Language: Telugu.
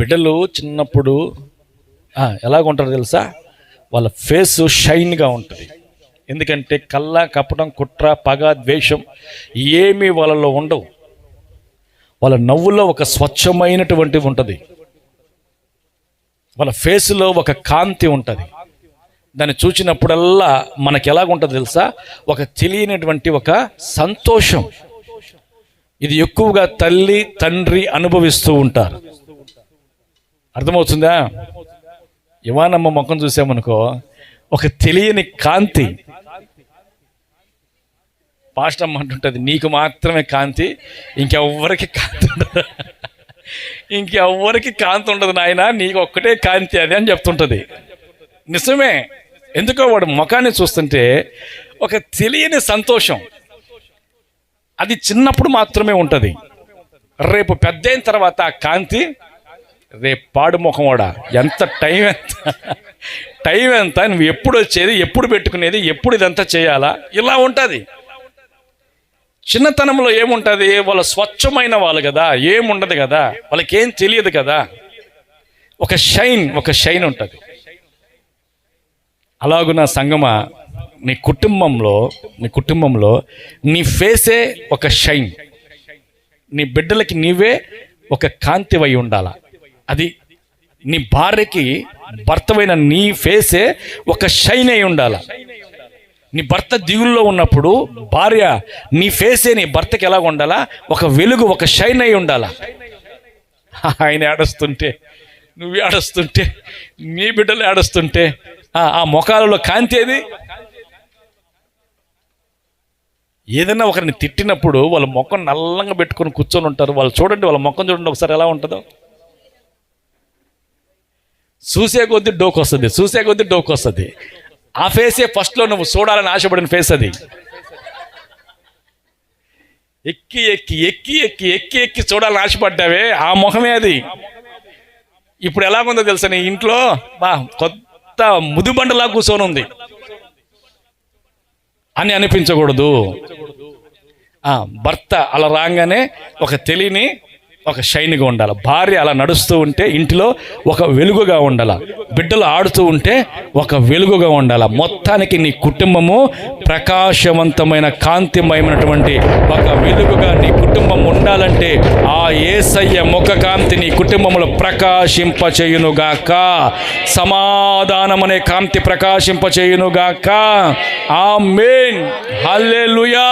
బిడ్డలు చిన్నప్పుడు ఎలాగుంటారో తెలుసా? వాళ్ళ ఫేసు షైన్గా ఉంటుంది. ఎందుకంటే కళ్ళ కపటం, కుట్ర, పగ, ద్వేషం ఏమీ వాళ్ళలో ఉండవు. వాళ్ళ నవ్వులో ఒక స్వచ్ఛమైనటువంటి ఉంటుంది. వాళ్ళ ఫేసులో ఒక కాంతి ఉంటుంది. దాన్ని చూసినప్పుడల్లా మనకి ఎలాగుంటుంది తెలుసా? ఒక తెలియనటువంటి ఒక సంతోషం. ఇది ఎక్కువగా తల్లి తండ్రి అనుభవిస్తూ ఉంటారు. అర్థమవుతుందా? ఇవానమ్మ ముఖం చూసామనుకో, ఒక తెలియని కాంతి. పాస్టమ్మ అంటుంటుంది, నీకు మాత్రమే కాంతి, ఇంకెవ్వరికి కాంతి ఉండదు, ఇంకెవ్వరికి కాంతి ఉండదు నాయన, నీకు ఒక్కటే కాంతి అది అని చెప్తుంటుంది. నిజమే. ఎందుకో వాడు ముఖాన్ని చూస్తుంటే ఒక తెలియని సంతోషం. అది చిన్నప్పుడు మాత్రమే ఉంటుంది. రేపు పెద్ద అయిన తర్వాత ఆ కాంతి, రేపు పాడు ముఖం వాడా, ఎంత టైం ఎంత, నువ్వు ఎప్పుడు వచ్చేది, ఎప్పుడు పెట్టుకునేది, ఎప్పుడు ఇదంతా చేయాలా, ఇలా ఉంటుంది. చిన్నతనంలో ఏముంటుంది? వాళ్ళ స్వచ్ఛమైన వాళ్ళు కదా, ఏముండదు కదా, వాళ్ళకి ఏం తెలియదు కదా. ఒక షైన్ ఉంటుంది. అలాగున సంగమా, నీ కుటుంబంలో నీ ఫేసే ఒక షైన్. నీ బిడ్డలకి నీవే ఒక కాంతివై ఉండాల. అది నీ భార్యకి భర్తవైన నీ ఫేసే ఒక షైన్ అయి ఉండాల. నీ భర్త దిగుల్లో ఉన్నప్పుడు భార్య నీ ఫేసే నీ భర్తకి ఎలాగ ఉండాలా? ఒక వెలుగు, ఒక షైన్ అయి ఉండాలా. ఆయన ఏడుస్తుంటే, నువ్వు ఏడుస్తుంటే, నీ బిడ్డలు ఏడుస్తుంటే ఆ ముఖాలలో కాంతి ఏది? ఏదైనా ఒకరిని తిట్టినప్పుడు వాళ్ళ ముఖం నల్లంగా పెట్టుకొని కూర్చొని ఉంటారు. వాళ్ళు చూడండి, వాళ్ళ ముఖం చూడండి ఒకసారి ఎలా ఉంటుందో. చూసే కొద్దీ డోకు వస్తుంది. ఆ ఫేసే ఫస్ట్లో నువ్వు చూడాలని ఆశపడిన ఫేస్ అది. ఎక్కి ఎక్కి ఎక్కి ఎక్కి ఎక్కి ఎక్కి చూడాలని ఆశపడ్డావే, ఆ ముఖమే అది. ఇప్పుడు ఎలాగుందో తెలుసా? నీ ఇంట్లో కొత్త ముదుబండలా కూర్చొని ఉంది అని అనిపించకూడదు. భర్త అలా రాగానే ఒక తెలియని ఒక షైన్గా ఉండాలి. భార్య అలా నడుస్తూ ఉంటే ఇంటిలో ఒక వెలుగుగా ఉండాలి. బిడ్డలు ఆడుతూ ఉంటే ఒక వెలుగుగా ఉండాలి. మొత్తానికి నీ కుటుంబము ప్రకాశవంతమైన కాంతిమయమైనటువంటి ఒక వెలుగుగా నీ కుటుంబం ఉండాలంటే ఆ యేసయ్య ముఖ కాంతి నీ కుటుంబంలో ప్రకాశింపచేయునుగాక. సమాధానం అనే కాంతి ప్రకాశింపచేయునుగాక. ఆమేన్. హల్లెలూయా.